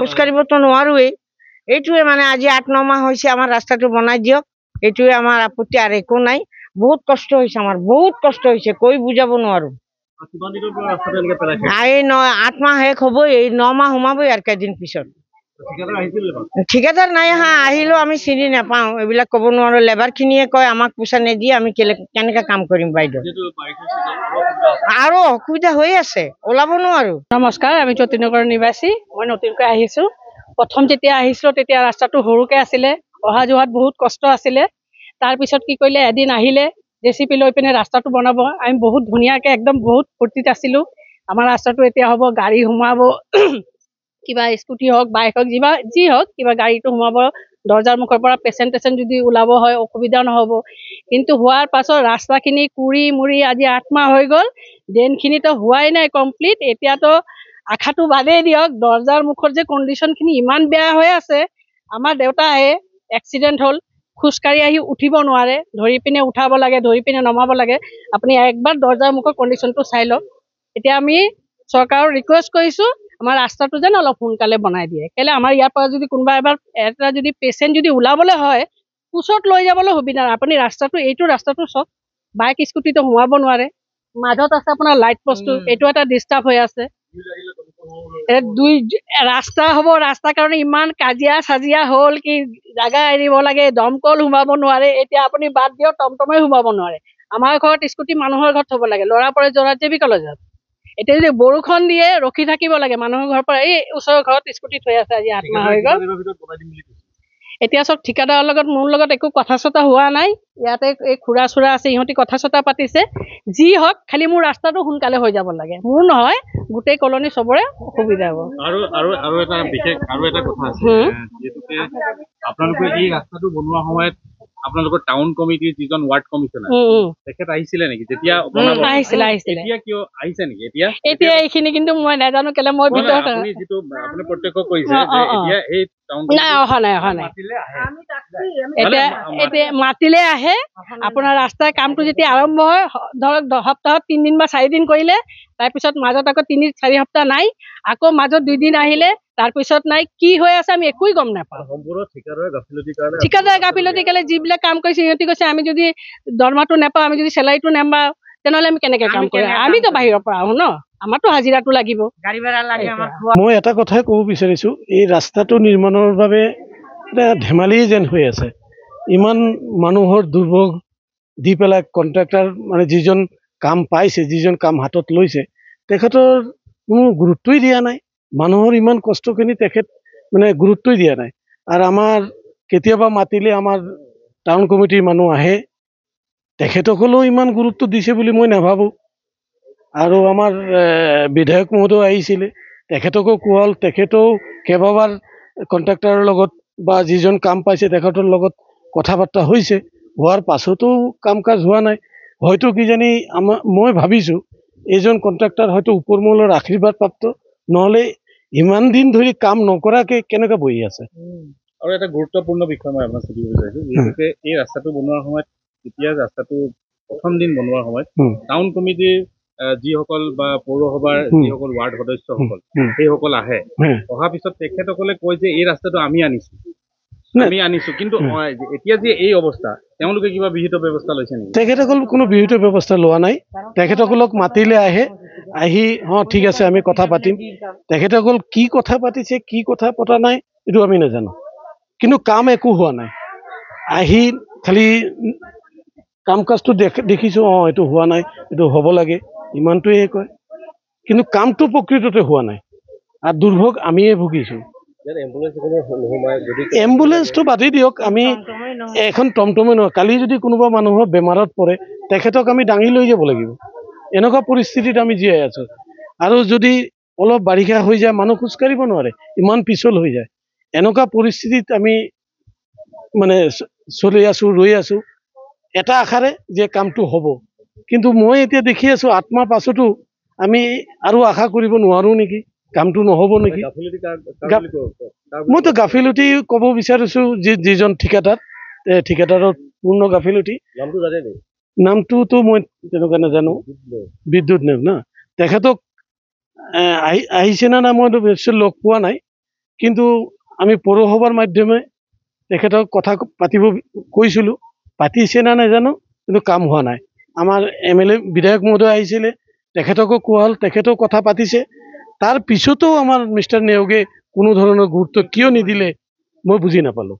খোজকাঢ়িবতো নোৱাৰোৱেই। এইটোৱে মানে আজি 8-9 মাহ হৈছে আমাৰ ৰাস্তাটো বনাই দিয়ক, এইটোৱে আমাৰ আপত্তি, আৰু একো নাই। বহুত কষ্ট হৈছে, আমাৰ বহুত কষ্ট হৈছে, কৈ বুজাব নোৱাৰো। এই 8 মাহ শেষ হ'বই, এই 9 মাহ সোমাবই আৰু কেইদিন পিছত। ঠিকাদাৰ নাই অহা, আহিলেও আমি চিনি নাপাওঁ, এইবিলাক ক'ব নোৱাৰো। লেবাৰখিনিয়ে কয় আমাক পইচা নিদিয়ে, আমি কেনেকৈ কাম কৰিম বাইদেউ। আৰু অসুবিধা হৈ আছে, ওলাব নোৱাৰো। নমস্কাৰ, আমি যতীনগৰ নিবাসী। মই নতুনকৈ আহিছোঁ। প্ৰথম যেতিয়া আহিছিলোঁ তেতিয়া ৰাস্তাটো সৰুকৈ আছিলে, অহা যোৱাত বহুত কষ্ট আছিলে। তাৰপিছত কি কৰিলে, এদিন আহিলে JCB লৈ পিনে ৰাস্তাটো বনাব। আমি বহুত ধুনীয়াকৈ একদম বহুত ফূৰ্তিত আছিলোঁ, আমাৰ ৰাস্তাটো এতিয়া হ'ব, গাড়ী সোমাব, কিবা স্কুটি হওক বাইক হওক যি হওক কিবা গাড়ীটো সোমাব, দৰ্জাৰ মুখৰ পৰা পেচেণ্ট যদি ওলাব হয় অসুবিধা নহ'ব। কিন্তু হোৱাৰ পাছত ৰাস্তাখিনি কুৰি মুৰি আজি 8 মাহ হৈ গ'ল, ড্ৰেইনখিনিতো হোৱাই নাই কমপ্লিট। এতিয়াতো আশাটো বাদেই দিয়ক, দৰ্জাৰ মুখৰ যে কণ্ডিশ্যনখিনি ইমান বেয়া হৈ আছে। আমাৰ দেউতা আহে, এক্সিডেণ্ট হ'ল, খোজকাঢ়ি আহি উঠিব নোৱাৰে, ধৰি পিনে উঠাব লাগে, ধৰি পিনে নমাব লাগে। আপুনি একবাৰ দৰ্জাৰ মুখৰ কণ্ডিশ্যনটো চাই লওক। এতিয়া আমি চৰকাৰক ৰিকুৱেষ্ট কৰিছোঁ, আমাৰ ৰাস্তাটো যেন অলপ সোনকালে বনাই দিয়ে। কেলৈ আমাৰ ইয়াৰ পৰা যদি কোনোবা এবাৰ এটা যদি পেচেণ্ট যদি ওলাবলৈ হয়, কোচত লৈ যাবলৈ সুবিধা নাই। আপুনি এইটো ৰাস্তাটো চাওক, বাইক স্কুটিটো সোমাব নোৱাৰে। মাজত আছে আপোনাৰ লাইট পষ্টটো, এইটো এটা ডিষ্টাৰ্ব হৈ আছে। ৰাস্তা হ'ব, ৰাস্তাৰ কাৰণে ইমান কাজিয়া চাজিয়া হ'ল, কি জাগা এৰিব লাগে, দমকল সোমাব নোৱাৰে। এতিয়া আপুনি বাদ দিয়ক, টমটমে সোমাব নোৱাৰে। আমাৰ ঘৰত স্কুটি মানুহৰ ঘৰত থ'ব লাগে, ল'ৰা পৰে যোৰহাট JB কলেজত। এতিয়া যদি বৰষুণ দিয়ে ৰখি থাকিব লাগে, মানুহৰ ঘৰৰ পৰা এই ওচৰৰ ঘৰত স্কুটি থৈ আছে, আজি 8 মাহ হৈ গ'ল। এতিয়া চব ঠিকাদাৰৰ লগত মোৰ লগত একো কথা চথা হোৱা নাই। ইয়াতে এই খুৰা চুৰা আছে, ইহঁতি কথা চথা পাতিছে। যি হওক, খালি মোৰ ৰাস্তাটো সোনকালে হৈ যাব লাগে, মোৰ নহয়, গোটেই কলনী চবৰে অসুবিধা হ'ব। আৰু এটা বিশেষ কথা আছে, যিহেতুকে আপোনালোকে এই ৰাস্তাটো বনোৱা সময়ত আপোনালোকৰ টাউন কমিটিৰ যিজন ৱাৰ্ড কমিছনাৰ তেখেত আহিছিলে নেকি? যেতিয়া আহিছিলে। এতিয়া কিয় আহিছে নেকি? এতিয়া এইখিনি কিন্তু মই নাজানো, কেলে মই ভিতৰত আপুনি যিটো আপুনি প্ৰত্যক্ষ কৰিছে যে এতিয়া এই টাউন নাই অহা নাই। এতিয়া মাতিলে আহে। আপোনাৰ ৰাস্তাৰ কামটো যেতিয়া আৰম্ভ হয়, ধৰক সপ্তাহত 3 দিন বা 4 দিন কৰিলে, তাৰপিছত মাজত আকৌ 3-4 সপ্তাহ নাই, আকৌ মাজত 2 দিন আহিলে, তাৰপিছত নাই। কি হৈ আছে আমি একোৱেই গম নাপাওঁ। ঠিকাদাৰ গাফিলতি কেলে, যিবিলাক কাম কৰিছে সিহঁতি কৈছে আমি যদি দৰমহাটো নাপাওঁ, আমি যদি চেলাৰীটো নাপাওঁ, তেনেহ'লে আমি কেনেকৈ কাম কৰিম? আমিতো বাহিৰৰ পৰা আহোঁ ন, আমাৰতো হাজিৰাটো লাগিব। মই এটা কথাই ক'ব বিচাৰিছোঁ, এই ৰাস্তাটো নিৰ্মাণৰ বাবে এটা ধেমালি যেন হৈ আছে। ইমান মানুহৰ দুৰ্ভোগ দি পেলাই কণ্ট্ৰেক্টৰ মানে যিজন কাম পাইছে, যিজন কাম হাতত লৈছে, তেখেতৰ কোনো গুৰুত্বই দিয়া নাই। মানুহৰ ইমান কষ্টখিনি তেখেত মানে গুৰুত্বই দিয়া নাই। আৰু আমাৰ কেতিয়াবা মাতিলে আমাৰ টাউন কমিটিৰ মানুহ আহে, তেখেতসকলেও ইমান গুৰুত্ব দিছে বুলি মই নাভাবোঁ। আৰু আমাৰ বিধায়ক মহোদয় আহিছিলে, তেখেতকো কোৱা হ'ল, তেখেতেও কেইবাবাৰ কণ্ট্ৰেক্টৰৰ লগত বা যিজন কাম পাইছে তেখেতৰ লগত কথা বাৰ্তা হৈছে, হোৱাৰ পাছতো কাম কাজ হোৱা নাই। হয়তো কিজানি মই ভাবিছোঁ এইজন কণ্ট্ৰেক্টৰ হয়তো ওপৰমহলৰ আশীৰ্বাদ প্ৰাপ্ত, নহ'লে ইমান দিন ধৰি কাম নকৰাকৈ কেনেকৈ বহি আছে। আৰু এটা গুৰুত্বপূৰ্ণ বিষয় মই আপোনাক সুধিব বিচাৰিছোঁ, যিহেতুকে এই ৰাস্তাটো বনোৱাৰ সময়ত, যেতিয়া ৰাস্তাটো প্ৰথম দিন বনোৱাৰ সময়ত টাউন কমিটিৰ যিসকল বা পৌৰসভাৰ যিসকল ৱাৰ্ড সদস্যসকল সেইসকল আহে, অহাৰ পিছত তেখেতসকলে কয় যে এই ৰাস্তাটো আমি আনিছোঁ, কিন্তু এতিয়া যে এই অৱস্থা, তেওঁলোকে কিবা বিহিত ব্যৱস্থা লৈছে নেকি? তেখেতসকল কোনো বিহিত ব্যৱস্থা লোৱা নাই। তেখেতসকলক মাতিলে আহে, আহি ঠিক আছে আমি কথা পাতিম। তেখেতসকল কি কথা পাতিছে, কি কথা পতা নাই, এইটো আমি নাজানো। কিন্তু কাম একো হোৱা নাই। আহি খালি কাম কাজটো দেখিছোঁ, এইটো হোৱা নাই, এইটো হ'ব লাগে, ইমানটোৱে কয়। কিন্তু কামটো প্ৰকৃততে হোৱা নাই, আৰু দুৰ্ভোগ আমিয়ে ভুগিছোঁ। এম্বুলেঞ্চটো বাদেই দিয়ক, আমি এখন টমটমে নহয়, কালি যদি কোনোবা মানুহৰ বেমাৰত পৰে, তেখেতক আমি দাঙি লৈ যাব লাগিব। এনেকুৱা পৰিস্থিতিত আমি জীয়াই আছোঁ। আৰু যদি অলপ বাৰিষা হৈ যায়, মানুহ খোজকাঢ়িব নোৱাৰে, ইমান পিছল হৈ যায়। এনেকুৱা পৰিস্থিতিত আমি মানে চলি আছোঁ, ৰৈ আছোঁ এটা আশাৰে যে কামটো হ'ব। কিন্তু মই এতিয়া দেখি আছোঁ 8 মাহ পাছতো আমি আৰু আশা কৰিব নোৱাৰোঁ নেকি, কামটো নহ'ব নেকি। মইতো গাফিলতি ক'ব বিচাৰিছোঁ যিজন ঠিকাদাৰৰ পূৰ্ণ গাফিলতি। নামটোতো মই তেনেকুৱা নাজানো, বিদ্যুৎ নেওগ না। তেখেতক আহিছে নে নাই মই লগ পোৱা নাই। কিন্তু আমি পৌৰসভাৰ মাধ্যমে তেখেতক কথা পাতিব কৈছিলোঁ, পাতিছে না নাজানো, কিন্তু কাম হোৱা নাই। আমাৰ MLA বিধায়ক মহোদয় আহিছিলে, তেখেতকো কোৱা হ'ল, তেখেতেও কথা পাতিছে। তাৰ পিছতো আমাৰ মিষ্টাৰ নেওগে কোনো ধৰণৰ গুৰুত্ব কিয় নিদিলে মই বুজি নাপালোঁ।